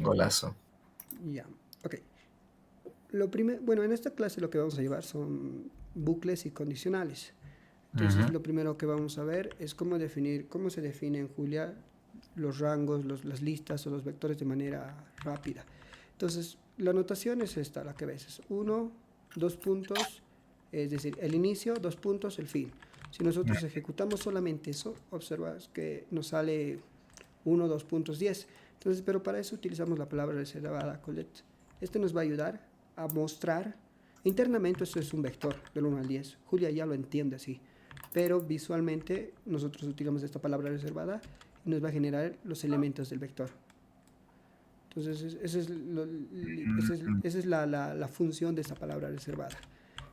Golazo. Ya, ok. Bueno, en esta clase lo que vamos a llevar son bucles y condicionales. Entonces, Ujú. lo primero que vamos a ver es cómo se define en Julia los rangos, las listas o los vectores de manera rápida. Entonces, la notación es esta, la que ves. Es uno, dos puntos, es decir, el inicio, dos puntos, el fin. Si nosotros ejecutamos solamente eso, observas que nos sale uno, dos puntos, 10. Entonces, pero para eso utilizamos la palabra reservada, Colette. Este nos va a ayudar a mostrar, internamente esto es un vector del 1 al 10. Julia ya lo entiende así, pero visualmente nosotros utilizamos esta palabra reservada y nos va a generar los elementos del vector. Entonces, esa es la función de esta palabra reservada.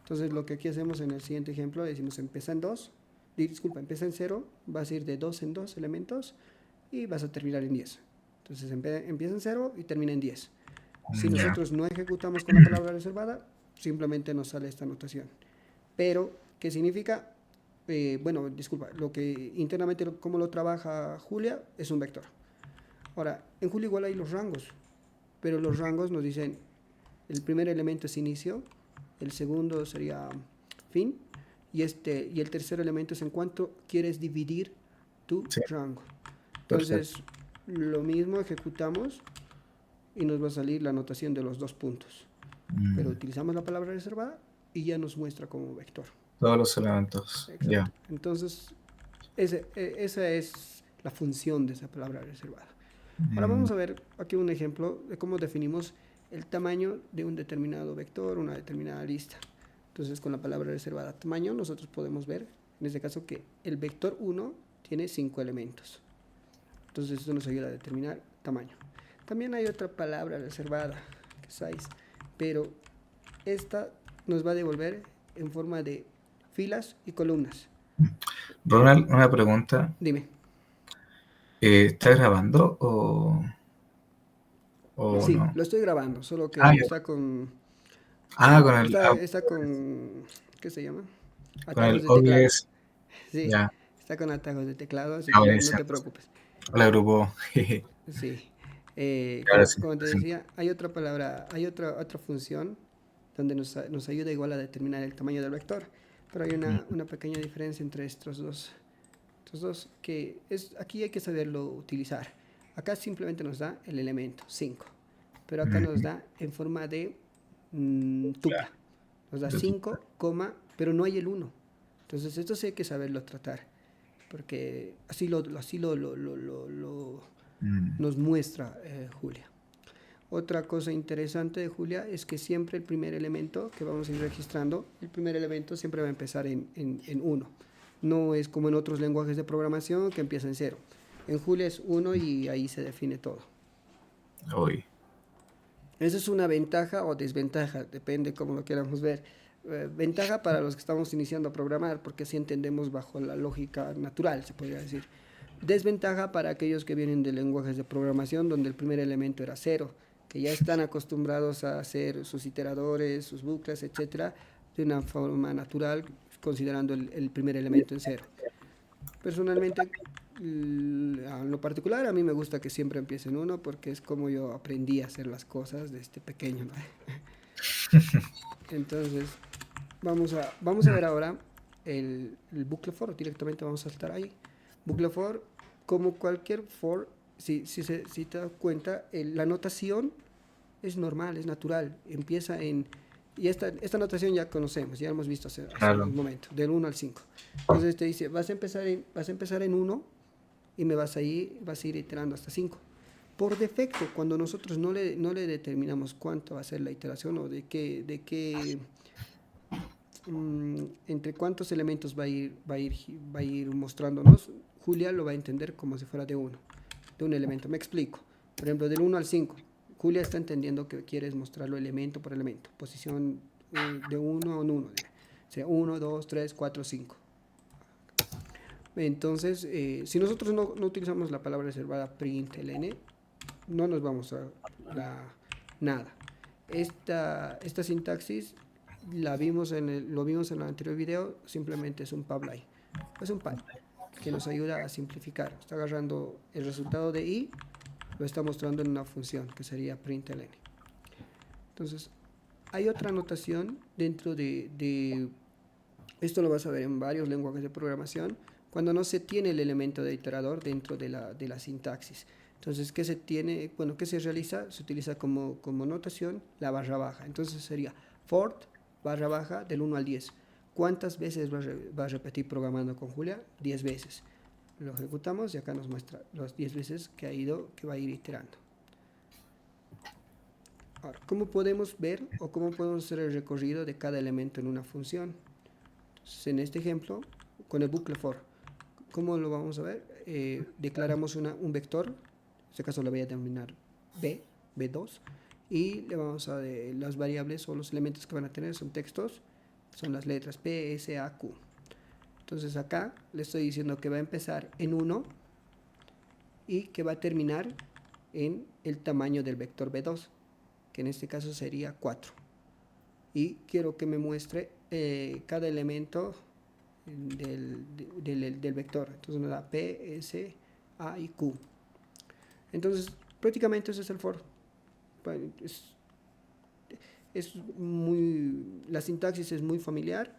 Entonces, lo que aquí hacemos en el siguiente ejemplo, decimos empieza en 2, disculpa, empieza en 0, vas a ir de 2 en 2 elementos y vas a terminar en 10. Entonces, empieza en 0 y termina en 10. Si Ya. nosotros no ejecutamos con la palabra reservada, simplemente nos sale esta notación. Pero, ¿qué significa? Bueno, disculpa, lo que internamente, como lo trabaja Julia, es un vector. Ahora, en Julia igual hay los rangos, pero los rangos nos dicen, el primer elemento es inicio, el segundo sería fin, y el tercer elemento es en cuánto quieres dividir tu Sí, rango. perfecto. Entonces, lo mismo ejecutamos y nos va a salir la notación de los dos puntos. Pero Mm, utilizamos la palabra reservada y ya nos muestra como vector. Todos los elementos. Exacto. Ya. Entonces, esa es la función de esa palabra reservada. Ahora Mm, vamos a ver aquí un ejemplo de cómo definimos el tamaño de un determinado vector, una determinada lista. Entonces, con la palabra reservada tamaño, nosotros podemos ver, en este caso, que el vector 1 tiene 5 elementos. Entonces, esto nos ayuda a determinar tamaño. También hay otra palabra reservada, que es size, pero esta nos va a devolver en forma de filas y columnas. Ronald, una pregunta. Dime. ¿Estás grabando o Sí, no? lo estoy grabando, solo Ah, que ya. está con... Con el, Está con... ¿Qué se llama? con Atajos el de teclado. OBS. Sí, Ya. está con atajos de teclado, así Ya, que no, no buenísimo. te preocupes. Hola, grupo. Jeje. Sí. Ahora sí, Como te sí. decía, hay otra palabra, hay otra función donde nos ayuda igual a determinar el tamaño del vector. Pero hay una pequeña diferencia entre estos dos. Estos dos, que es, aquí hay que saberlo utilizar. Acá simplemente nos da el elemento 5, pero acá nos Ujú. da en forma de Claro. tupla. Nos da De tu- 5, pero no hay el uno. Entonces esto sí hay que saberlo tratar, porque así Mm, nos muestra Julia. Otra cosa interesante de Julia es que siempre el primer elemento que vamos a ir registrando, el primer elemento siempre va a empezar en 1. No es como en otros lenguajes de programación que empieza en 0. En Julia es 1 y ahí se define todo. Uy. Esa es una ventaja o desventaja, depende cómo lo queramos ver. Ventaja para los que estamos iniciando a programar, porque así entendemos bajo la lógica natural, se podría decir. Desventaja para aquellos que vienen de lenguajes de programación donde el primer elemento era cero, que ya están acostumbrados a hacer sus iteradores, sus bucles, etcétera, de una forma natural, considerando el primer elemento en cero. Personalmente, en lo particular, a mí me gusta que siempre empiece en uno porque es como yo aprendí a hacer las cosas desde pequeño, ¿no? Entonces, vamos a ver ahora el bucle for, directamente vamos a saltar ahí. Bucle for, como cualquier for, si te das cuenta, la notación es normal, es natural, empieza en... Y esta notación ya conocemos, ya hemos visto hace Claro. un momento, del 1 al 5. Entonces te dice, vas a empezar en 1 y vas a ir iterando hasta 5. Por defecto, cuando nosotros no le determinamos cuánto va a ser la iteración o entre cuántos elementos va a ir mostrándonos, Julia lo va a entender como si fuera de un elemento. Me explico. Por ejemplo, del 1 al 5, Julia está entendiendo que quieres mostrarlo elemento por elemento, posición de 1 en 1, o sea, 1, 2, 3, 4, 5. Entonces, si nosotros no utilizamos la palabra reservada println, no nos vamos a nada. Esta sintaxis lo vimos en el anterior video, simplemente es un publi. Es un pipe que nos ayuda a simplificar. Está agarrando el resultado de i lo está mostrando en una función que sería println. Entonces, hay otra notación dentro de esto lo vas a ver en varios lenguajes de programación, cuando no se tiene el elemento de iterador dentro de la sintaxis. Entonces, ¿qué se tiene? Bueno, ¿qué se realiza? Se utiliza como notación la barra baja. Entonces sería for barra baja del 1 al 10. ¿Cuántas veces va a repetir programando con Julia? 10 veces. Lo ejecutamos y acá nos muestra las 10 veces que va a ir iterando. Ahora, ¿cómo podemos ver o cómo podemos hacer el recorrido de cada elemento en una función? Entonces, en este ejemplo, con el bucle for, ¿cómo lo vamos a ver? Declaramos un vector, en este caso lo voy a denominar B2, y le vamos a las variables o los elementos que van a tener son textos, son las letras P, S, A, Q. Entonces acá le estoy diciendo que va a empezar en 1 y que va a terminar en el tamaño del vector B2, que en este caso sería 4. Y quiero que me muestre cada elemento del vector. Entonces me da P, S, A y Q. Entonces, prácticamente ese es el for. La sintaxis es muy familiar.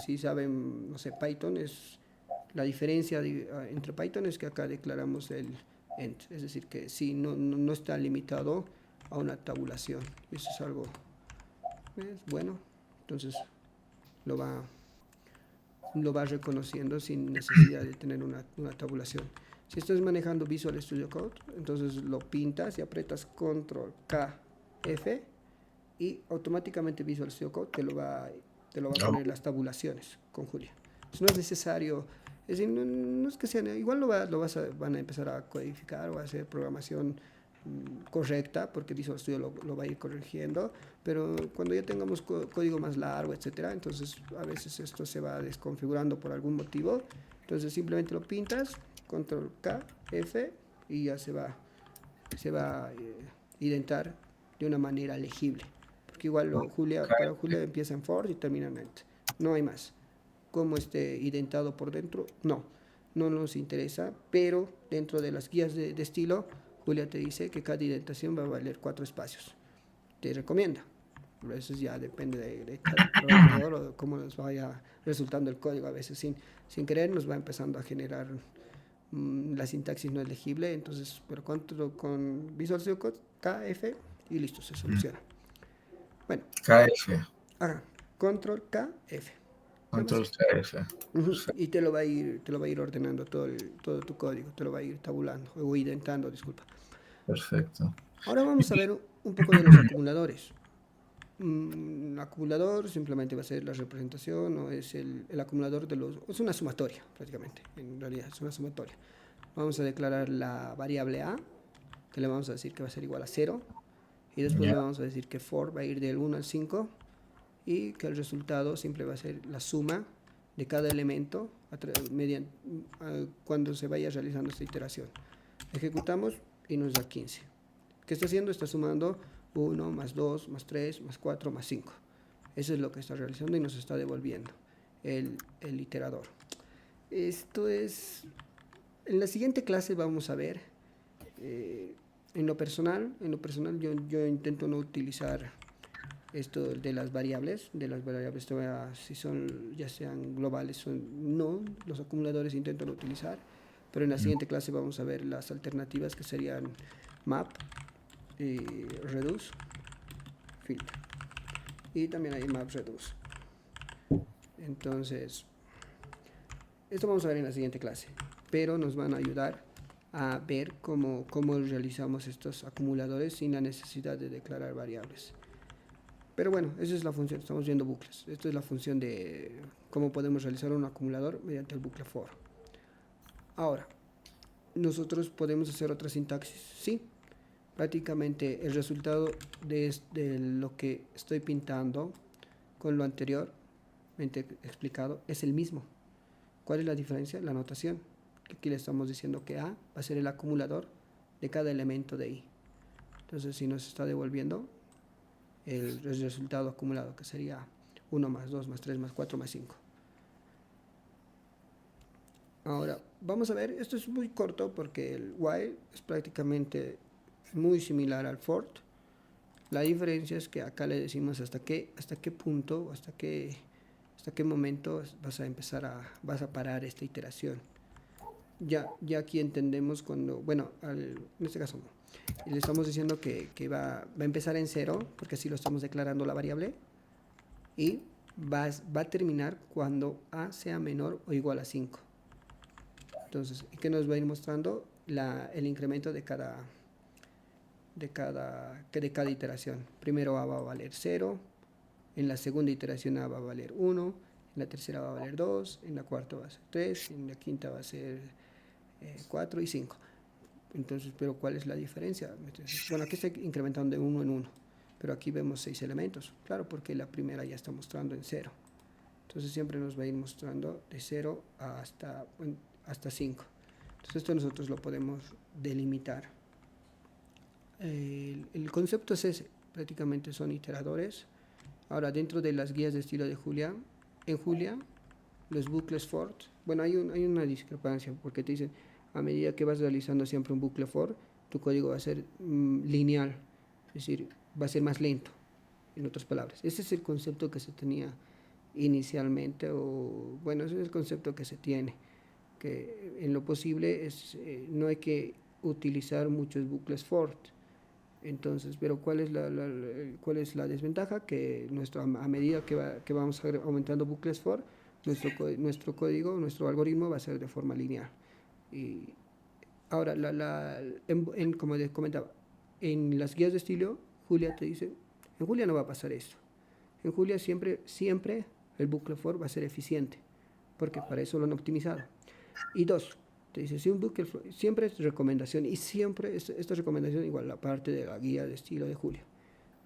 Si saben, no sé, Python, la diferencia entre Python es que acá declaramos el end, es decir, que sí, no está limitado a una tabulación. Eso es algo bueno. Entonces lo va reconociendo sin necesidad de tener una tabulación. Si estás manejando Visual Studio Code, entonces lo pintas y aprietas Control K, F y automáticamente Visual Studio Code te lo va a poner las tabulaciones con Julia. Eso no es necesario, es decir, no es que sea, igual van a empezar a codificar o a hacer programación correcta, porque Visual Studio lo va a ir corrigiendo, pero cuando ya tengamos código más largo, etcétera, entonces a veces esto se va desconfigurando por algún motivo, entonces simplemente lo pintas, control K, F, y ya se va a identar de una manera legible, porque igual para Julia empieza en for y termina en ent, no hay más. Cómo esté identado por dentro, no nos interesa, pero dentro de las guías de estilo, Julia te dice que cada indentación va a valer 4 espacios. Te recomienda. Eso ya depende de cada programador o de cómo nos vaya resultando el código. A veces sin querer nos va empezando a generar la sintaxis no es legible, entonces, pero con Visual Studio Code, KF y listo, se soluciona. Bueno. KF. Control KF. Control KF. Y te lo va a ir ordenando todo tu código, te lo va a ir tabulando o identando, disculpa. Perfecto. Ahora vamos a ver un poco de los acumuladores. Un acumulador simplemente va a ser la representación o es el acumulador es una sumatoria prácticamente, en realidad es una sumatoria. Vamos a declarar la variable a, que le vamos a decir que va a ser igual a 0, y después le vamos a decir que for va a ir del 1 al 5 y que el resultado siempre va a ser la suma de cada elemento cuando se vaya realizando esta iteración. Ejecutamos y nos da 15. ¿Qué está haciendo? Está sumando 1 más 2 más 3 más 4 más 5. Eso es lo que está realizando y nos está devolviendo el iterador. Esto es... En la siguiente clase vamos a ver, en lo personal yo intento no utilizar esto de las variables, si son, ya sean globales o no, los acumuladores intento no utilizar, pero en la siguiente clase vamos a ver las alternativas que serían map, reduce, filter, y también hay map reduce. Entonces, esto vamos a ver en la siguiente clase, pero nos van a ayudar a ver cómo realizamos estos acumuladores sin la necesidad de declarar variables. Pero bueno, esa es la función, estamos viendo bucles. Esto es la función de cómo podemos realizar un acumulador mediante el bucle for. Ahora, nosotros podemos hacer otra sintaxis, sí. Prácticamente el resultado de lo que estoy pintando con lo anteriormente explicado es el mismo. ¿Cuál es la diferencia? La notación. Aquí le estamos diciendo que A va a ser el acumulador de cada elemento de I. Entonces, si nos está devolviendo el resultado acumulado, que sería 1 más 2 más 3 más 4 más 5. Ahora, vamos a ver, esto es muy corto porque el while es prácticamente muy similar al for. La diferencia es que acá le decimos hasta qué punto, hasta qué momento vas a parar esta iteración. Ya aquí entendemos cuando, bueno, en este caso no. Le estamos diciendo que va a empezar en cero, porque así lo estamos declarando la variable, y va a terminar cuando a sea menor o igual a 5. Entonces, ¿qué nos va a ir mostrando? El incremento de cada iteración. Primero a va a valer 0, en la segunda iteración a va a valer 1, en la tercera va a valer 2, en la cuarta va a ser 3, en la quinta va a ser 4 y 5. Entonces, ¿pero cuál es la diferencia? Entonces, bueno, aquí está incrementando de 1 en 1, pero aquí vemos 6 elementos. Claro, porque la primera ya está mostrando en 0. Entonces siempre nos va a ir mostrando de 0 hasta 5. Entonces esto nosotros lo podemos delimitar. El concepto es ese, prácticamente son iteradores. Ahora, dentro de las guías de estilo de Julia, en Julia, los bucles for, bueno, hay una discrepancia, porque te dicen, a medida que vas realizando siempre un bucle for, tu código va a ser lineal, es decir, va a ser más lento, en otras palabras. Ese es el concepto que se tenía inicialmente, o bueno, ese es el concepto que se tiene, que en lo posible no hay que utilizar muchos bucles for. Entonces, pero ¿cuál es la desventaja? Que a medida que vamos aumentando bucles for, nuestro código, nuestro algoritmo va a ser de forma lineal. Y ahora, como les comentaba, en las guías de estilo, Julia te dice, en Julia no va a pasar esto. En Julia siempre el bucle for va a ser eficiente, porque para eso lo han optimizado. Y dos, te dice, si un bucle for, siempre es recomendación, y siempre esta recomendación igual la parte de la guía de estilo de Julia.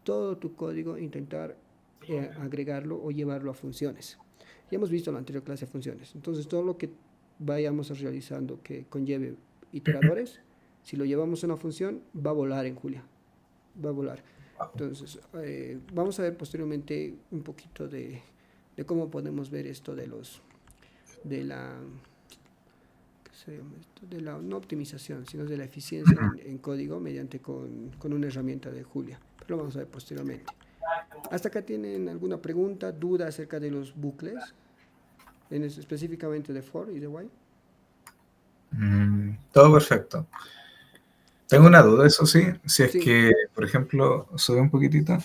Todo tu código intentar agregarlo o llevarlo a funciones. Ya hemos visto en la anterior clase de funciones. Entonces, todo lo que vayamos realizando que conlleve iteradores, si lo llevamos a una función, va a volar en Julia. Va a volar. Entonces, vamos a ver posteriormente un poquito de cómo podemos ver esto de la, ¿qué se llama esto? De la no optimización, sino de la eficiencia en código mediante con una herramienta de Julia. Pero lo vamos a ver posteriormente. ¿Hasta acá tienen alguna pregunta, duda acerca de los bucles? Específicamente de for y de while. Todo perfecto. Tengo una duda, eso sí, si es Sí. que, por ejemplo, sube un poquitito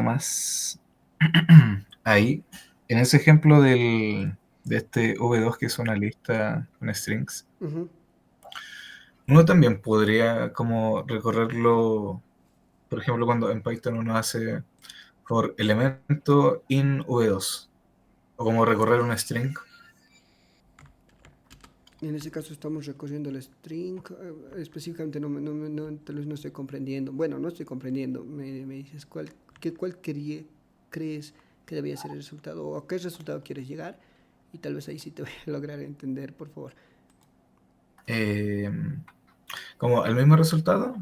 más ahí, en ese ejemplo de este V2 que es una lista con strings, Uh-huh. uno también podría como recorrerlo, por ejemplo, cuando en Python uno hace por elemento in V2, o como recorrer un string. En ese caso estamos recorriendo el string, específicamente tal vez no estoy comprendiendo. Bueno, no estoy comprendiendo. Me dices cuál crees que debía ser el resultado o a qué resultado quieres llegar y tal vez ahí sí te voy a lograr entender, por favor. Como el mismo resultado,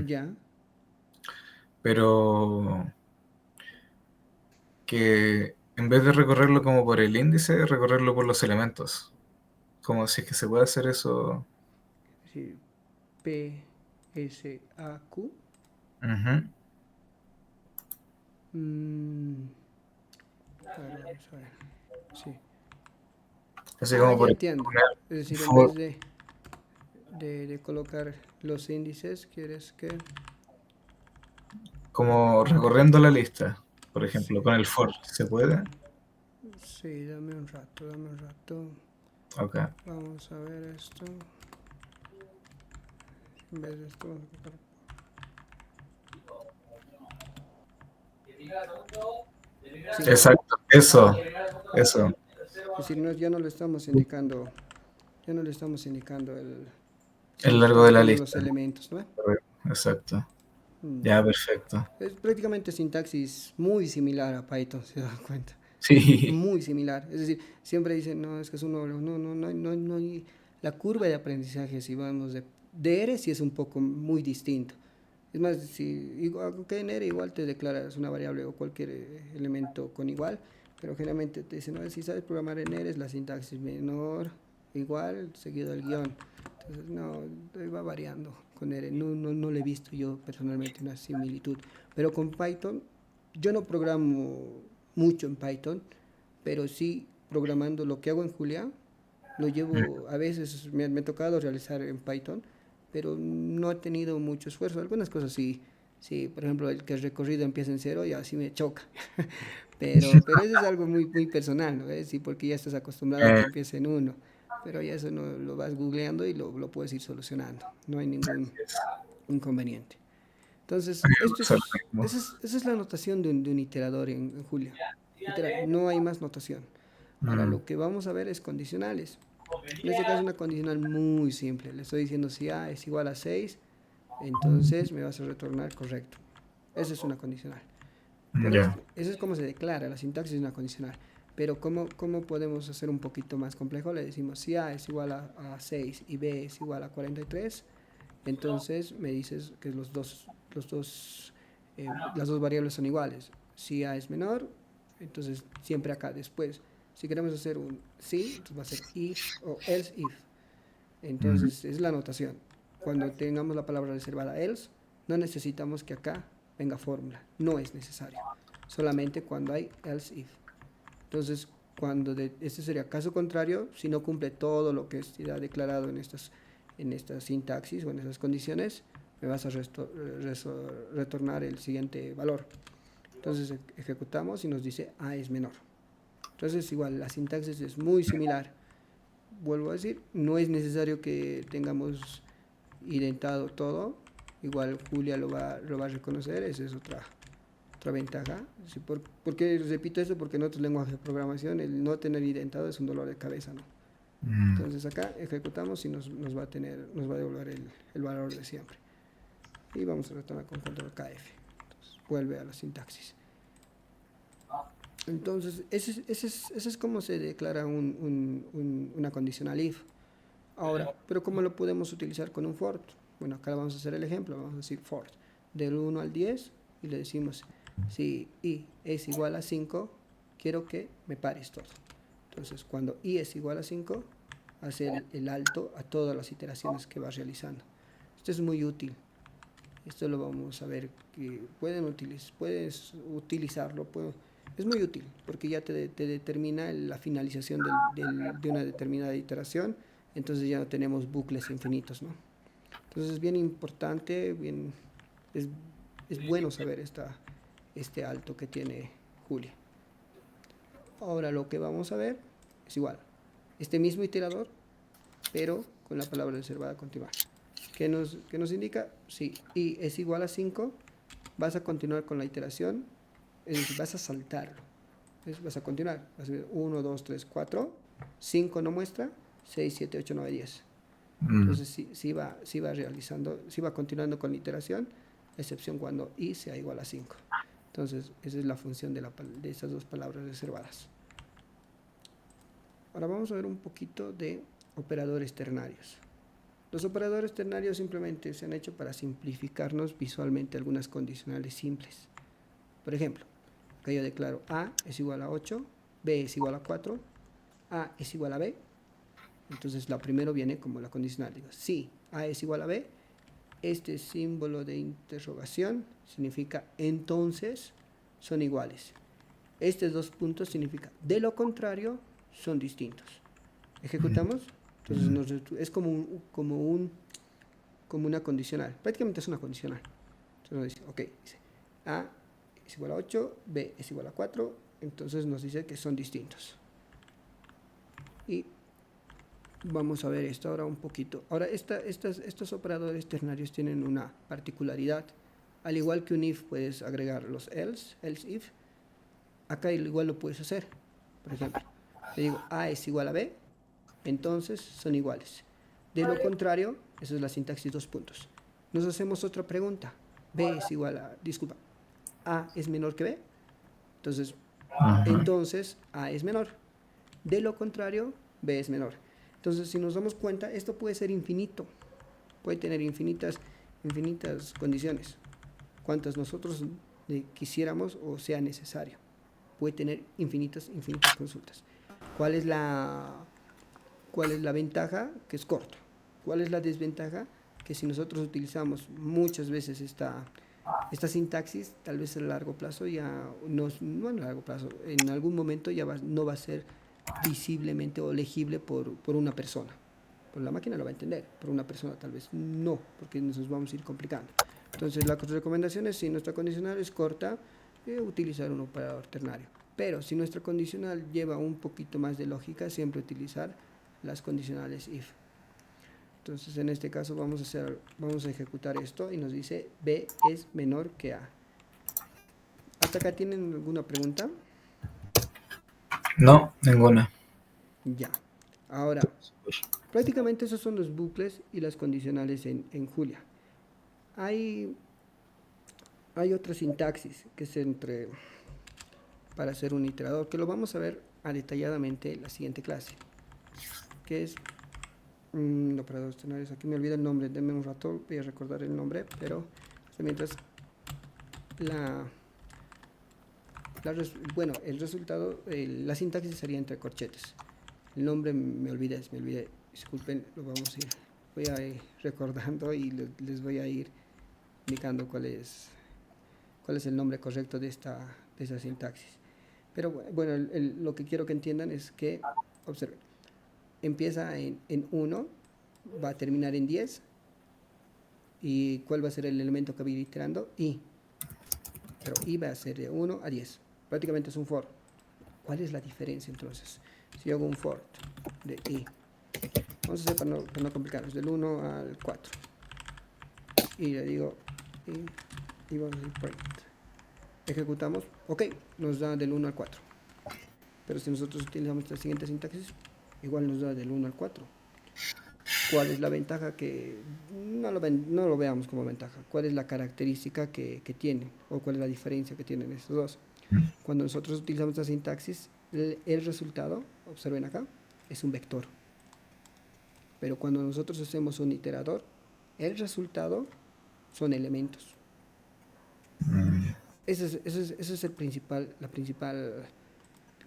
Ya. pero que en vez de recorrerlo como por el índice, recorrerlo por los elementos. Como si es que se puede hacer eso. Sí. PSAQ. Ujú. Claro, vamos a ver. Sí. Así como Ya por entiendo. Es decir, en for, vez de colocar los índices, quieres que... como recorriendo la lista, por ejemplo, con Sí, el for, ¿se puede? sí, dame un rato, dame un rato. Ok. Vamos a ver esto. En vez de esto, vamos a colocar... Sí, Exacto, eso, es decir, ya no le estamos indicando, ya no le estamos indicando el sino largo de estamos la viendo los lista. elementos, ¿no? Exacto. Ya, Ya. perfecto. Es prácticamente sintaxis muy similar a Python, se dan cuenta. Sí, Muy similar. Es decir, siempre dicen, no, es que es un no, no hay... La curva de aprendizaje, si vamos de R, sí es un poco muy distinto. Es más, si en R igual te declaras una variable o cualquier elemento con igual, pero generalmente te dicen, no, si sabes programar en R es la sintaxis menor, igual, seguido del guión. Entonces, no, va variando con R. No le he visto yo personalmente una similitud. Pero con Python, yo no programo mucho en Python, pero sí programando lo que hago en Julia, lo llevo, a veces me ha tocado realizar en Python, pero no he tenido mucho esfuerzo. Algunas cosas sí, sí, por ejemplo, el que el recorrido empieza en cero y así me choca. Pero eso es algo muy personal, ¿no? Sí, porque ya estás acostumbrado a que Eh, empiece en uno. Pero ya eso no, lo vas googleando y lo puedes ir solucionando. No hay ningún inconveniente. Entonces, esto Usar es, lo esa es la notación de un iterador en Julia. Literal, no hay más notación. Ahora mismo. lo que vamos a ver es condicionales. En este caso una condicional muy simple. Le estoy diciendo si A es igual a 6, entonces me vas a retornar correcto. Esa es una condicional. Pero Ya. eso es como se declara, la sintaxis es una condicional. Pero ¿cómo podemos hacer un poquito más complejo? Le decimos si A es igual a 6 y B es igual a 43, entonces me dices que las dos variables son iguales. Si A es menor, entonces siempre acá después. Si queremos hacer un si, entonces va a ser if o else if. Mm, Entonces es la notación. Cuando tengamos la palabra reservada else, no necesitamos que acá venga fórmula. No es necesario. Solamente cuando hay else if. Entonces, este sería caso contrario, si no cumple todo lo que está declarado en estas sintaxis o en esas condiciones, me vas a retornar el siguiente valor. Entonces ejecutamos y nos dice A es menor. Entonces igual la sintaxis es muy similar. Vuelvo a decir, no es necesario que tengamos identado todo. Igual Julia lo va a reconocer, esa es otra ventaja. Sí, ¿por qué repito esto? Porque en otros lenguajes de programación el no tener identado es un dolor de cabeza, ¿no? mm, Entonces acá ejecutamos y nos va a devolver el valor de siempre. Y vamos a retornar con control KF. Entonces, vuelve a la sintaxis. Entonces, ese es como se declara una condicional if. Ahora, pero ¿cómo lo podemos utilizar con un for? Bueno, acá vamos a hacer el ejemplo, vamos a decir for del 1 al 10 y le decimos, si i es igual a 5, quiero que me pares todo. Entonces, cuando i es igual a 5, hace el alto a todas las iteraciones que va realizando. Esto es muy útil. Esto lo vamos a ver que puedes utilizarlo. Es muy útil porque ya te determina la finalización de una determinada iteración. Entonces ya no tenemos bucles infinitos, ¿no? Entonces es bien importante, es, es bueno saber este alto que tiene Julia. Ahora lo que vamos a ver es igual. Este mismo iterador, pero con la palabra reservada continuar. ¿Qué nos indica? Si i es igual a 5, vas a continuar con la iteración, es decir, vas a saltarlo. Vas a continuar. Vas a ver 1, 2, 3, 4, 5 no muestra, 6, 7, 8, 9, 10. mm. Entonces sí va realizando, sí va continuando con la iteración, excepción cuando i sea igual a 5. Entonces esa es la función de esas dos palabras reservadas. Ahora vamos a ver un poquito de operadores ternarios. Los operadores ternarios simplemente se han hecho para simplificarnos visualmente algunas condicionales simples. Por ejemplo, acá yo declaro A es igual a 8, B es igual a 4, A es igual a B. Entonces la primero viene como la condicional. Digo, si A es igual a B, este símbolo de interrogación significa entonces son iguales. Estos dos puntos significa de lo contrario son distintos. Ejecutamos, entonces es como una condicional. Prácticamente es una condicional. Entonces nos dice, ok, dice A es igual a 8, B es igual a 4, entonces nos dice que son distintos. Y vamos a ver esto ahora un poquito. Ahora, estos operadores ternarios tienen una particularidad. Al igual que un if puedes agregar los else if, acá igual lo puedes hacer. Por ejemplo, le digo A es igual a B, entonces son iguales. De lo contrario, esa es la sintaxis dos puntos. Nos hacemos otra pregunta. B es igual a, disculpa, A es menor que B, Ajá. entonces A es menor. De lo contrario, B es menor. Entonces, si nos damos cuenta, esto puede ser infinito. Puede tener infinitas condiciones. Cuantas nosotros quisiéramos o sea necesario. puede tener infinitas consultas. ¿Cuál es la ventaja? Que es corto. ¿Cuál es la desventaja? Que si nosotros utilizamos muchas veces esta sintaxis, tal vez a largo plazo ya, no a largo plazo, en algún momento ya no va a ser visiblemente o legible por una persona. Por la máquina lo va a entender, por una persona tal vez no, porque nos vamos a ir complicando. Entonces la recomendación es, si nuestra condicional es corta, utilizar un operador ternario. Pero si nuestra condicional lleva un poquito más de lógica, siempre utilizar las condicionales if. Entonces en este caso vamos a ejecutar esto y nos dice B es menor que A. ¿Hasta acá tienen alguna pregunta? No, ninguna. Ya. Ahora, prácticamente esos son los bucles y las condicionales en Julia. Hay otra sintaxis que es para hacer un iterador, que lo vamos a ver detalladamente en la siguiente clase, que es operadores ternarios. Aquí me olvida el nombre, denme un rato, voy a recordar el nombre, pero mientras bueno, el resultado, la sintaxis sería entre corchetes. El nombre me olvidé, disculpen, voy a ir recordando y les voy a ir indicando cuál es el nombre correcto de esa sintaxis. Pero bueno, lo que quiero que entiendan es que, observen, empieza en 1, va a terminar en 10, y ¿cuál va a ser el elemento que va a ir iterando? I. Pero I va a ser de 1 a 10. Prácticamente es un for. ¿Cuál es la diferencia entonces? Si yo hago un for de I, vamos a hacer para no complicarnos, del 1 al 4. Y le digo I, y vamos a decir print. Ejecutamos, ok, nos da del 1 al 4. Pero si nosotros utilizamos la siguiente sintaxis, igual nos da del 1 al 4. ¿Cuál es la ventaja? Que no lo veamos como ventaja. ¿Cuál es la característica que tiene? ¿O cuál es la diferencia que tienen estos dos? Cuando nosotros utilizamos la sintaxis, el resultado, observen acá, es un vector. Pero cuando nosotros hacemos un iterador, el resultado son elementos. Esa es la principal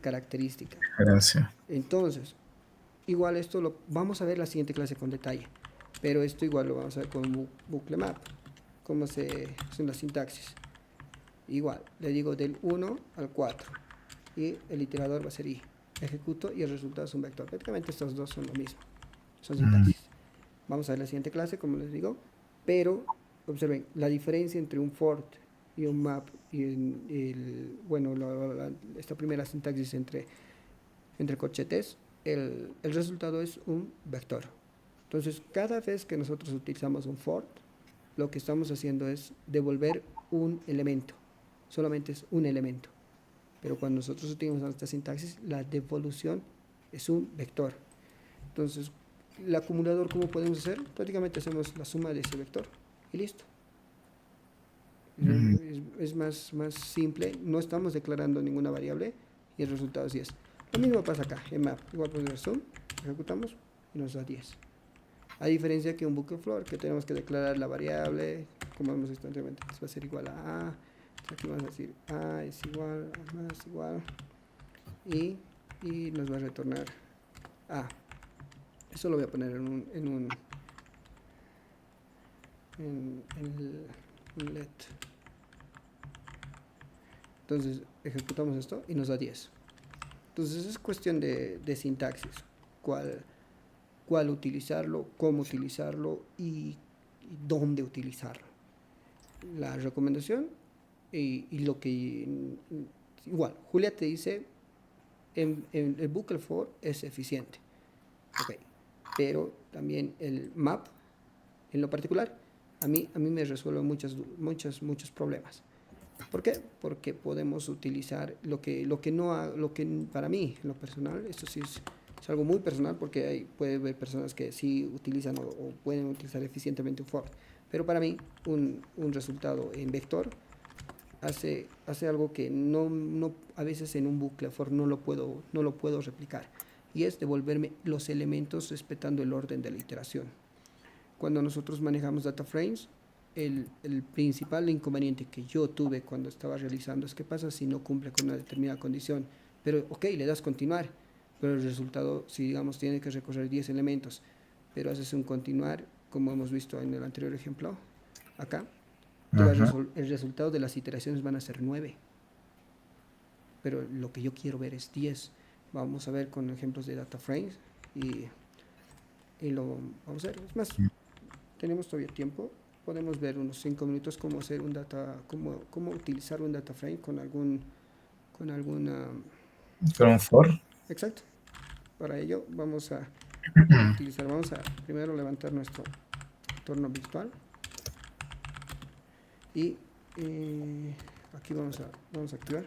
característica. Gracias. Entonces, igual esto lo vamos a ver en la siguiente clase con detalle, pero esto igual lo vamos a ver con bucle map, cómo se hace una sintaxis. Igual, le digo del 1 al 4 y el iterador va a ser i. Ejecuto y el resultado es un vector. Prácticamente estos dos son lo mismo, son sintaxis. Vamos a ver la siguiente clase, como les digo, pero observen, la diferencia entre un for y un map y esta primera sintaxis entre corchetes, el resultado es un vector. Entonces, cada vez que nosotros utilizamos un for, lo que estamos haciendo es devolver un elemento. Solamente es un elemento. Pero cuando nosotros utilizamos esta sintaxis, la devolución es un vector. Entonces, el acumulador, ¿cómo podemos hacer? Prácticamente hacemos la suma de ese vector y listo. Es más simple, no estamos declarando ninguna variable y el resultado es 10. Lo mismo pasa acá, en map, igual podemos zoom, ejecutamos y nos da 10. A diferencia que un bucle floor, que tenemos que declarar la variable, como hemos visto anteriormente, va a ser igual a A, aquí vamos a decir A es igual, A más igual, y nos va a retornar A. Eso lo voy a poner en el let. Entonces ejecutamos esto y nos da 10. Entonces es cuestión de sintaxis, cuál utilizarlo, cómo utilizarlo y dónde utilizarlo. La recomendación y lo que igual, Julia te dice el bucle for es eficiente, okay, pero también el map en lo particular a mí me resuelve muchos problemas. ¿Por qué? Porque podemos utilizar lo que para mí, en lo personal, esto sí es algo muy personal, porque puede haber personas que sí utilizan o pueden utilizar eficientemente un for, pero para mí un resultado en vector hace algo que a veces en un bucle for no lo puedo replicar, y es devolverme los elementos respetando el orden de la iteración. Cuando nosotros manejamos data frames, el principal inconveniente que yo tuve cuando estaba realizando es qué pasa si no cumple con una determinada condición. Pero, ok, le das continuar, pero el resultado, si digamos, tiene que recorrer 10 elementos, pero haces un continuar, como hemos visto en el anterior ejemplo, acá, Ajá. el resultado de las iteraciones van a ser 9, pero lo que yo quiero ver es 10. Vamos a ver con ejemplos de data frames y, y lo vamos a ver. Es más, tenemos todavía tiempo. Podemos ver unos 5 minutos cómo hacer un data, cómo utilizar un data frame con alguna. Con un for. Exacto. Para ello vamos a utilizar, vamos a primero levantar nuestro entorno virtual y aquí vamos a activar.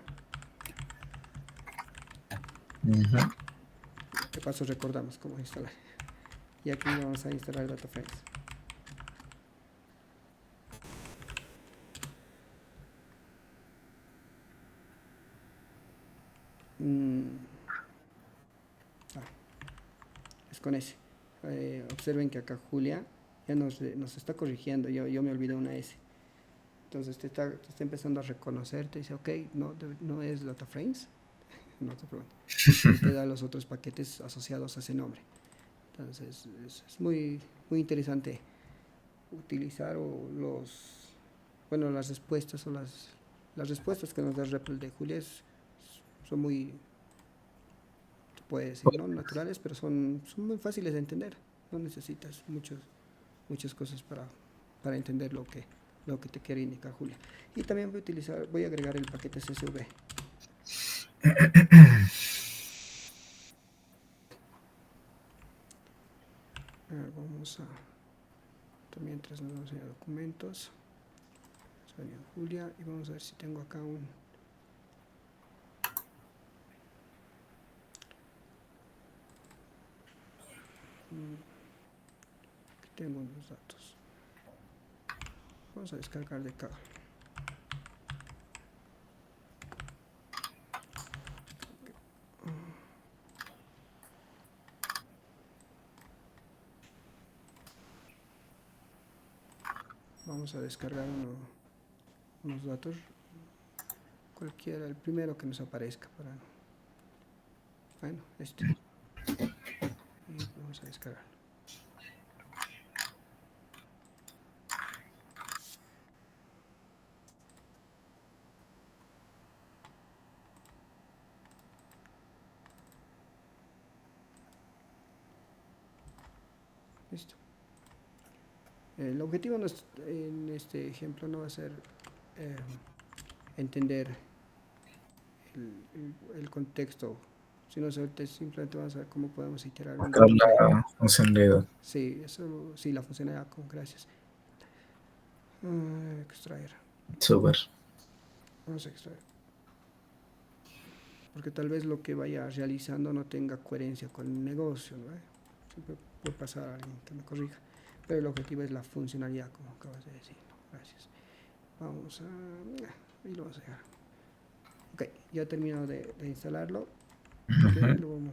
Ujú. De paso recordamos cómo instalar. Y aquí vamos a instalar data frames. Mm, ah, es con ese. Observen que acá Julia ya nos está corrigiendo. Yo me olvidé una S. Entonces te está empezando a reconocer. Te dice, ok, no, no es data frames. No te pregunto. Y te da los otros paquetes asociados a ese nombre. Entonces es muy, muy interesante utilizar bueno, las respuestas o las respuestas que nos da REPL de Julia son muy, se puede decir, no naturales, pero son muy fáciles de entender. No necesitas muchas cosas para entender lo que te quiere indicar Julia. Y también voy a agregar el paquete CSV. Vamos a, también mientras nos vamos a ir a documentos, soy Julia y vamos a ver si tengo acá tengo unos datos. Vamos a descargar de acá. Vamos a descargar unos datos, cualquiera, el primero que nos aparezca para, bueno, este. Y vamos a descargar. Listo. El objetivo en este ejemplo no va a ser eh, entender el contexto, sino simplemente vamos a ver cómo podemos iterar un Buscar data frame. la funcionalidad. Sí, eso sí, la funcionalidad con gracias. Extraer. Súper. Vamos a extraer. Porque tal vez lo que vaya realizando no tenga coherencia con el negocio, ¿no? Siempre puede pasar a alguien que me corrija. Pero el objetivo es la funcionalidad, como acabas de decir. Gracias. Vamos a. Y lo vamos a dejar. Ok, ya he terminado de instalarlo. Ujú.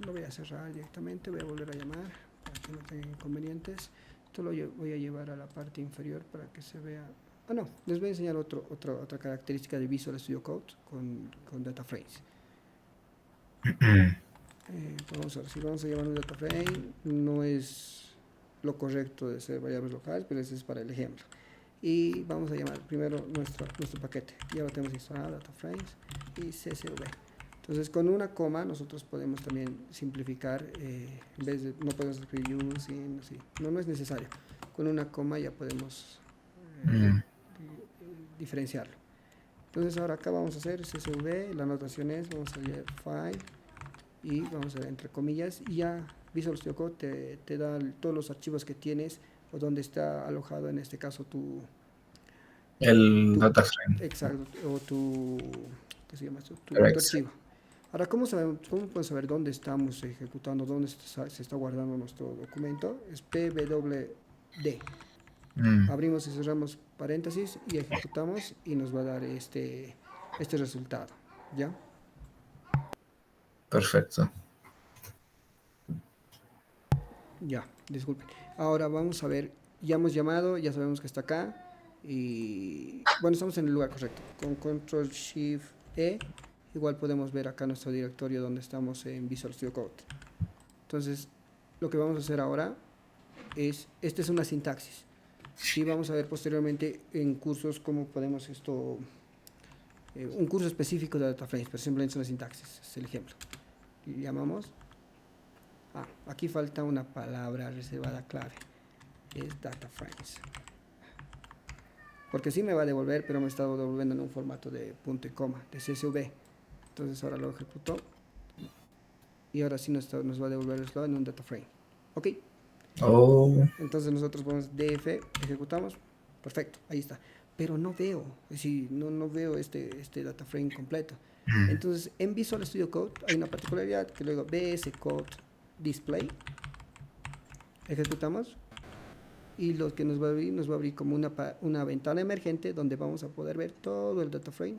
Lo voy a cerrar directamente. Voy a volver a llamar para que no tenga inconvenientes. Esto lo voy a llevar a la parte inferior para que se vea. Ah, no, les voy a enseñar otra característica de Visual Studio Code con data frames. Vamos a ver, si vamos a llamar un data frame, no es lo correcto de ser variables locales, pero ese es para el ejemplo. Y vamos a llamar primero nuestro paquete. Ya lo tenemos instalado, data frames y CSV. Entonces con una coma nosotros podemos también simplificar, en vez de, no podemos escribir using, así. No es necesario. Con una coma ya podemos Mm. diferenciarlo. Entonces ahora acá vamos a hacer CSV, la anotación es, vamos a leer file y vamos a ver entre comillas y ya Visual Studio Code te da todos los archivos que tienes o donde está alojado en este caso El tu data frame. exacto o ¿qué se llama esto? Pero Tu Excel. archivo. Ahora, cómo podemos saber dónde estamos ejecutando, dónde se está guardando nuestro documento? Es pwd. Mm. Abrimos y cerramos paréntesis y ejecutamos y nos va a dar este resultado. ¿Ya? Perfecto. Ya, disculpen. Ahora vamos a ver. ya hemos llamado, ya sabemos que está acá. Y bueno, estamos en el lugar correcto. Con Control Shift E, igual podemos ver acá nuestro directorio donde estamos en Visual Studio Code. Entonces, lo que vamos a hacer ahora esta es una sintaxis. Sí, vamos a ver posteriormente en cursos cómo podemos un curso específico de data frames, pero simplemente es una sintaxis, es el ejemplo. Y llamamos, aquí falta una palabra reservada clave, es data frames. Porque sí me va a devolver, pero me está devolviendo en un formato de punto y coma, de CSV. Entonces ahora lo ejecuto y ahora sí nos va a devolver esto en un data frame. Ok. Oh. Entonces nosotros ponemos df, ejecutamos, perfecto, ahí está. Pero no veo, es decir, no veo este data frame completo. Entonces en Visual Studio Code hay una particularidad que luego VS Code Display, ejecutamos y lo que nos va a abrir como una ventana emergente donde vamos a poder ver todo el data frame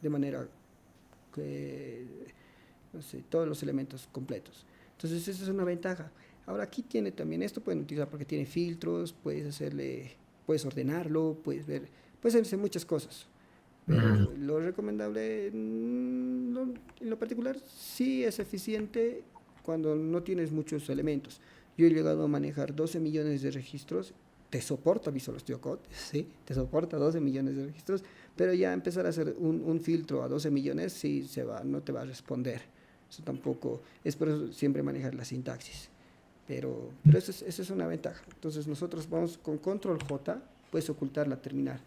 de manera que, no sé, todos los elementos completos. Entonces esa es una ventaja. Ahora aquí tiene también esto, pueden utilizar porque tiene filtros, puedes ordenarlo, puedes hacer muchas cosas. Pero lo recomendable, en lo particular, sí es eficiente cuando no tienes muchos elementos. Yo he llegado a manejar 12 millones de registros, te soporta Visual Studio Code, sí, te soporta 12 millones de registros, pero ya empezar a hacer un filtro a 12 millones, sí no te va a responder. Eso tampoco, es por eso siempre manejar la sintaxis. Pero esa es una ventaja. Entonces nosotros vamos con Control J, puedes ocultar la terminal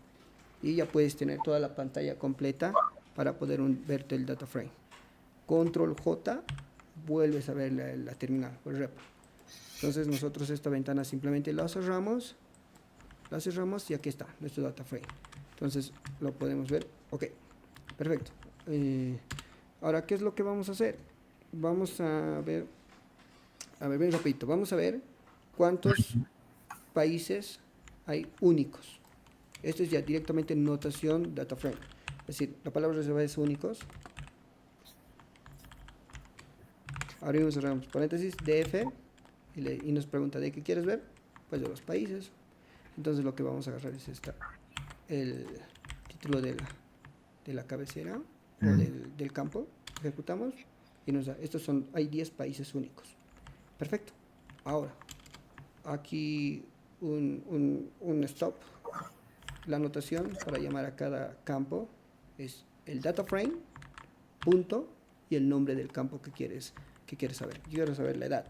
y ya puedes tener toda la pantalla completa para poder verte el data frame. Control J, vuelves a ver la terminal o el repo. Entonces nosotros esta ventana simplemente la cerramos y aquí está nuestro data frame. Entonces lo podemos ver. Ok, perfecto. Ahora, ¿qué es lo que vamos a hacer? Vamos a ver, bien rapidito, vamos a ver cuántos países hay únicos. Esto es ya directamente notación data frame. Es decir, la palabra reservada es únicos. Abrimos, cerramos paréntesis, DF, y nos pregunta de qué quieres ver, pues de los países. Entonces lo que vamos a agarrar es el título de la cabecera o del campo, ejecutamos y nos da, hay 10 países únicos. Perfecto. Ahora, aquí un stop. La anotación para llamar a cada campo es el data frame, punto, y el nombre del campo que quieres saber. Yo quiero saber la edad,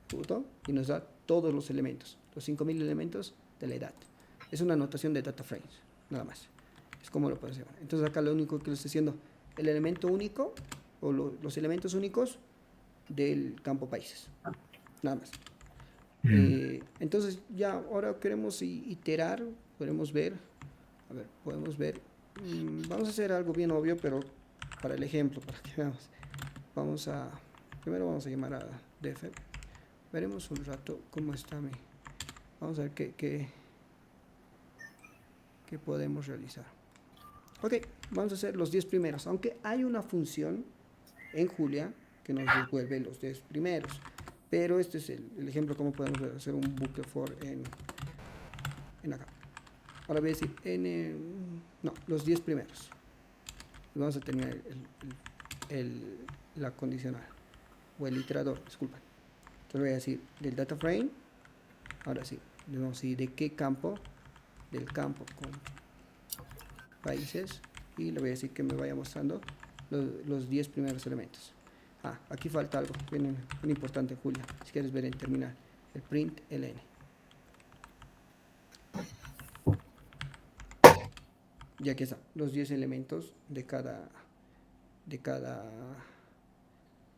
punto, y nos da todos los elementos, los 5000 elementos de la edad. Es una anotación de data frames, nada más. Es como lo puedes llamar. Entonces acá lo único que le estoy haciendo, el elemento único, o los elementos únicos del campo países, nada más. Entonces ya ahora queremos iterar, podemos ver, vamos a hacer algo bien obvio, pero para el ejemplo, para que veamos, primero vamos a llamar a def, veremos un rato cómo está vamos a ver qué podemos realizar. Ok, vamos a hacer los 10 primeros, aunque hay una función en Julia que nos devuelve los 10 primeros. Pero este es el ejemplo cómo podemos hacer un bucle for en acá. Ahora voy a decir los 10 primeros. Y vamos a terminar la condicional. O el iterador, disculpen. Entonces voy a decir del data frame. Ahora sí, le vamos a decir de qué campo. Del campo con países. Y le voy a decir que me vaya mostrando los 10 primeros elementos. Aquí falta algo bien importante, Julia, si quieres ver en terminal, el print ln. Y aquí están los 10 elementos de cada,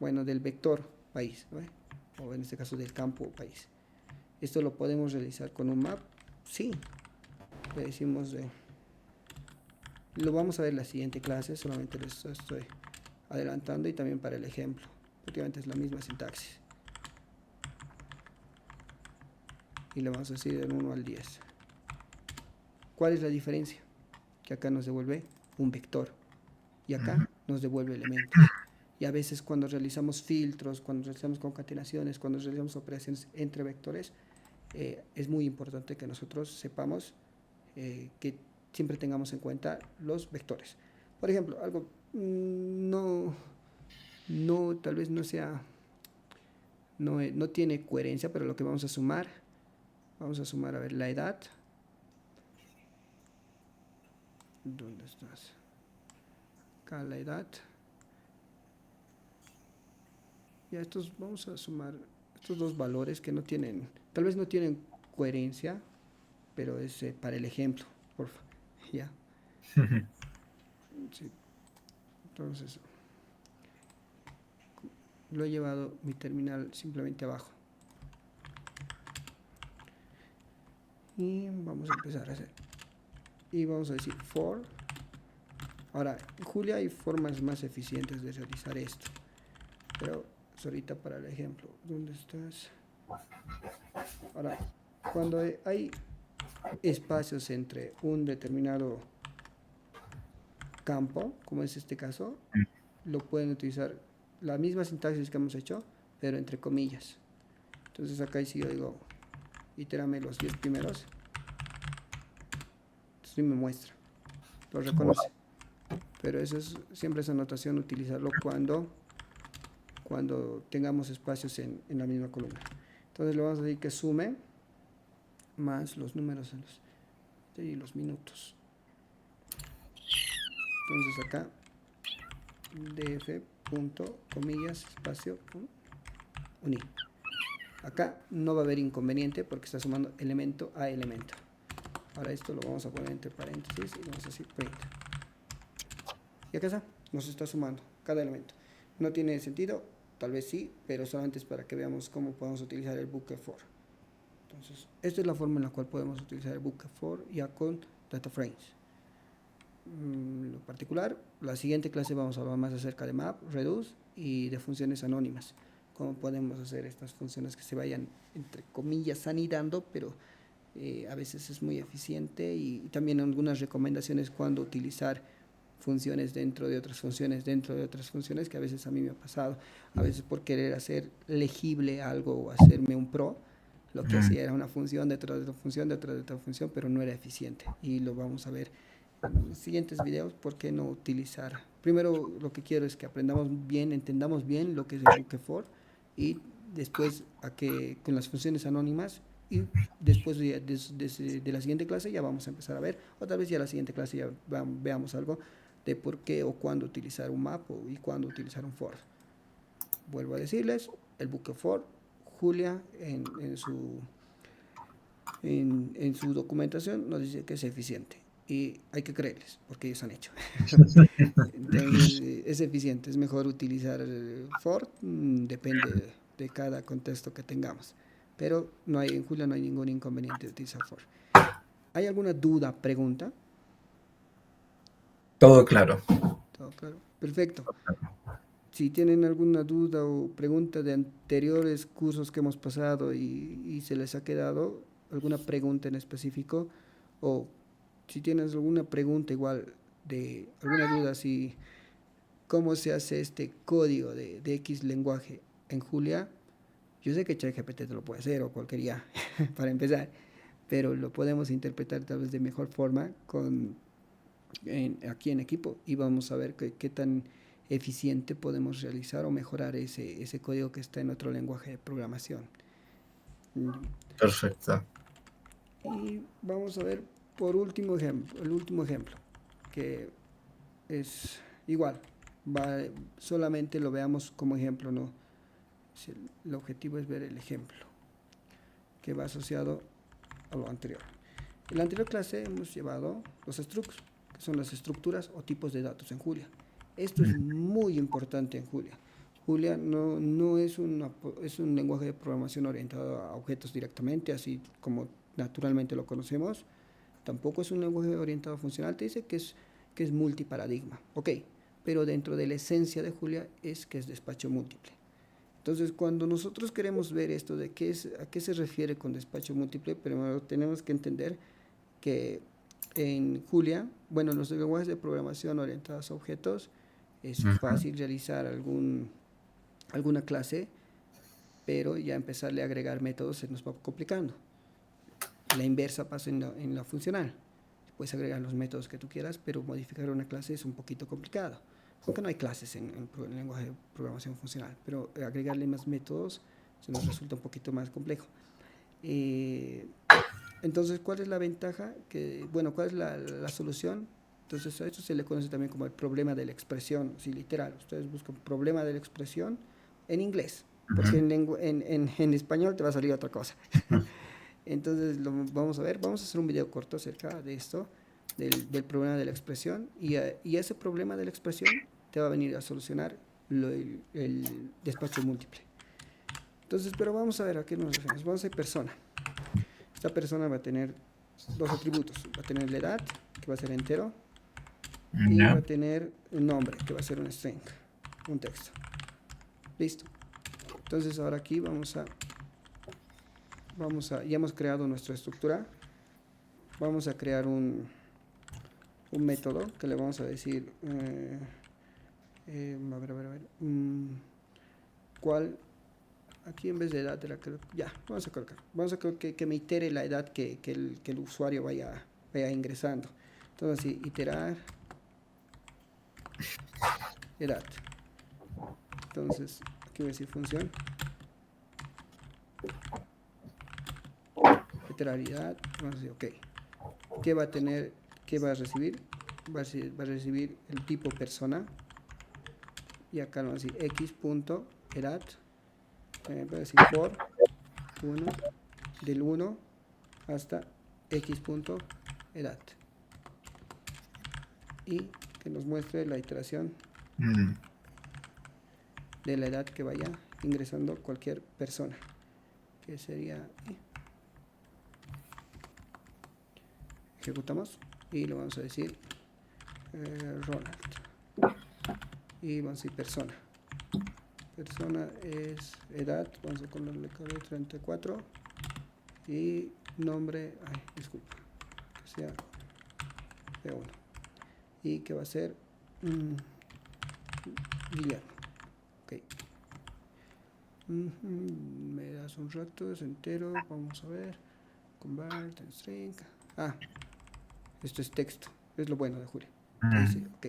bueno, del vector país, ¿no? O en este caso del campo país. Esto lo podemos realizar con un map, sí. Le decimos, lo vamos a ver en la siguiente clase, solamente les estoy adelantando y también para el ejemplo. Prácticamente es la misma sintaxis. Y le vamos a decir del 1 al 10. ¿Cuál es la diferencia? Que acá nos devuelve un vector y acá nos devuelve elementos. Y a veces cuando realizamos filtros, cuando realizamos concatenaciones, cuando realizamos operaciones entre vectores, es muy importante que nosotros sepamos que siempre tengamos en cuenta los vectores. Por ejemplo, algo no, no, tal vez no sea, no, no tiene coherencia, pero lo que vamos a sumar, a ver, la edad. ¿Dónde estás? Acá la edad. Ya estos, vamos a sumar estos dos valores que no tienen, tal vez no tienen coherencia, pero es para el ejemplo, porfa. Ya. Sí. Entonces, lo he llevado mi terminal simplemente abajo. Y vamos a empezar a hacer. Y vamos a decir for. Ahora, en Julia hay formas más eficientes de realizar esto. Pero es ahorita para el ejemplo. ¿Dónde estás? Ahora, cuando hay espacios entre un determinado campo, como es este caso, lo pueden utilizar la misma sintaxis que hemos hecho, pero entre comillas. Entonces acá si yo digo, itérame los 10 primeros, sí me muestra, lo reconoce. Pero eso es siempre esa notación, utilizarlo cuando tengamos espacios en la misma columna. Entonces le vamos a decir que sume más los números y los minutos. Entonces acá df punto comillas espacio unir. Acá no va a haber inconveniente porque está sumando elemento a elemento. Ahora esto lo vamos a poner entre paréntesis y vamos a decir print. Y acá está, nos está sumando cada elemento. No tiene sentido, tal vez sí, pero solamente es para que veamos cómo podemos utilizar el bucket for. Entonces, esta es la forma en la cual podemos utilizar el bucket for ya con data frames. En lo particular, la siguiente clase vamos a hablar más acerca de map, reduce y de funciones anónimas. Cómo podemos hacer estas funciones que se vayan, entre comillas, anidando, pero a veces es muy eficiente, y también algunas recomendaciones cuando utilizar funciones dentro de otras funciones, dentro de otras funciones, que a veces a mí me ha pasado, a veces por querer hacer legible algo o hacerme un pro, lo que hacía era una función dentro de otra función, dentro de otra función, pero no era eficiente, y lo vamos a ver en los siguientes videos. ¿Por qué no utilizar? Primero lo que quiero es que aprendamos bien, entendamos bien lo que es el bucket for, y después a que con las funciones anónimas, y después de la siguiente clase ya vamos a empezar a ver, o tal vez ya la siguiente clase ya veamos algo de por qué o cuándo utilizar un map y cuándo utilizar un for. Vuelvo a decirles, el bucket for, Julia en su documentación nos dice que es eficiente, y hay que creerles porque ellos han hecho. Entonces es eficiente, es mejor utilizar for, depende de cada contexto que tengamos, pero no hay, en Julia no hay ningún inconveniente de utilizar for. ¿Hay alguna duda, pregunta? Todo claro. ¿Todo claro? Perfecto. Si tienen alguna duda o pregunta de anteriores cursos que hemos pasado y se les ha quedado alguna pregunta en específico, o si tienes alguna pregunta igual de alguna duda, si cómo se hace este código de X lenguaje en Julia, yo sé que ChatGPT te lo puede hacer o cualquier IA para empezar, pero lo podemos interpretar tal vez de mejor forma aquí en equipo, y vamos a ver qué tan eficiente podemos realizar o mejorar ese código que está en otro lenguaje de programación. Perfecto. Y vamos a ver por último ejemplo, el último ejemplo, que es igual, solamente lo veamos como ejemplo, no. El objetivo es ver el ejemplo que va asociado a lo anterior. En la anterior clase hemos llevado los structs, que son las estructuras o tipos de datos en Julia. Esto es muy importante en Julia. Julia no es un lenguaje de programación orientado a objetos directamente, así como naturalmente lo conocemos. Tampoco es un lenguaje orientado a funcional. Te dice que es multiparadigma. Ok, pero dentro de la esencia de Julia es que es despacho múltiple. Entonces, cuando nosotros queremos ver esto de a qué se refiere con despacho múltiple, primero tenemos que entender que en Julia, bueno, los lenguajes de programación orientados a objetos, es fácil realizar alguna clase, pero ya empezarle a agregar métodos se nos va complicando. La inversa pasa en la funcional. Puedes agregar los métodos que tú quieras, pero modificar una clase es un poquito complicado. Aunque no hay clases en lenguaje de programación funcional, pero agregarle más métodos se nos resulta un poquito más complejo. Eh, entonces, ¿cuál es la ventaja? Bueno, ¿cuál es la solución? Entonces, a esto se le conoce también como el problema de la expresión, si literal. Ustedes buscan problema de la expresión en inglés, porque Ujú, en español te va a salir otra cosa. ujú. Entonces, vamos a ver, vamos a hacer un video corto acerca de esto, del problema de la expresión, y ese problema de la expresión te va a venir a solucionar el despacho múltiple. Entonces, pero vamos a ver a qué nos referimos. Vamos a ver persona. Esta persona va a tener dos atributos. Va a tener la edad, que va a ser entero, y va a Ya. tener un nombre, que va a ser un string, un texto. Listo. Entonces ahora aquí ya hemos creado nuestra estructura. Vamos a crear un método que le vamos a decir, a ver, ¿cuál? Aquí en vez de edad, ya, vamos a colocar que me itere la edad que el usuario vaya ingresando. Entonces, sí, iterar edad. Entonces, aquí voy a decir función, iterar edad, vamos a decir, ok. ¿Qué va a tener? ¿Qué va a recibir? Va a recibir el tipo persona. Y acá vamos a decir x.edad. Voy a decir for 1, del 1 hasta x.edad. Y que nos muestre la iteración Mm, de la edad que vaya ingresando cualquier persona. Que sería, ejecutamos y lo vamos a decir Ronald. Y vamos a decir persona. Persona es edad, vamos a ponerle 34. Y nombre, disculpa, que sea P1. Y que va a ser Guillermo. Ok. Me das un rato, es entero, vamos a ver. Convert en string. Ah, esto es texto, es lo bueno de Julia. Te dice, mm, ok,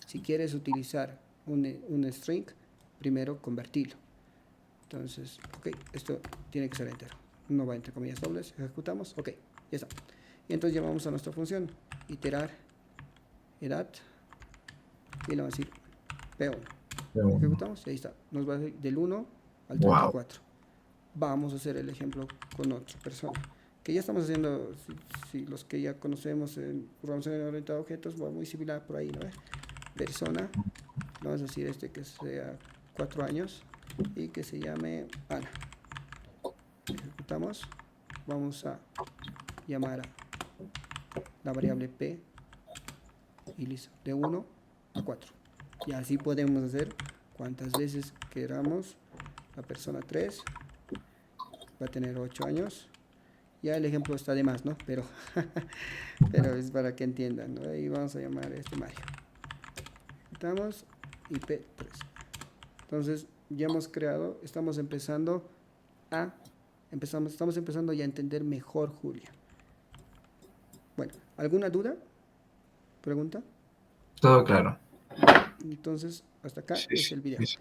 si quieres utilizar un string, primero convertirlo. Entonces, ok, esto tiene que ser entero. No va entre comillas dobles, ejecutamos, ok, ya está. Y entonces llamamos a nuestra función, iterar edad, y le vamos a decir P1. Ejecutamos y ahí está. Nos va a ir del 1 al wow. 34. Vamos a hacer el ejemplo con otra persona. Que ya estamos haciendo, si los que ya conocemos en programación orientada a objetos, va muy similar por ahí, ¿no? Persona, vamos a decir que sea 4 años y que se llame Ana. Ejecutamos. Vamos a llamar a la variable P y listo, de 1 a 4. Y así podemos hacer cuantas veces queramos. La persona 3 va a tener 8 años. Ya el ejemplo está de más, ¿no? Pero es para que entiendan, ¿no? Y vamos a llamar a este Mario. Estamos IP3. Entonces, ya hemos creado, estamos empezando ya a entender mejor Julia. Bueno, ¿alguna duda? ¿Pregunta? Todo claro. Ya. Entonces, hasta acá Sí, es sí, el video. sí, sí.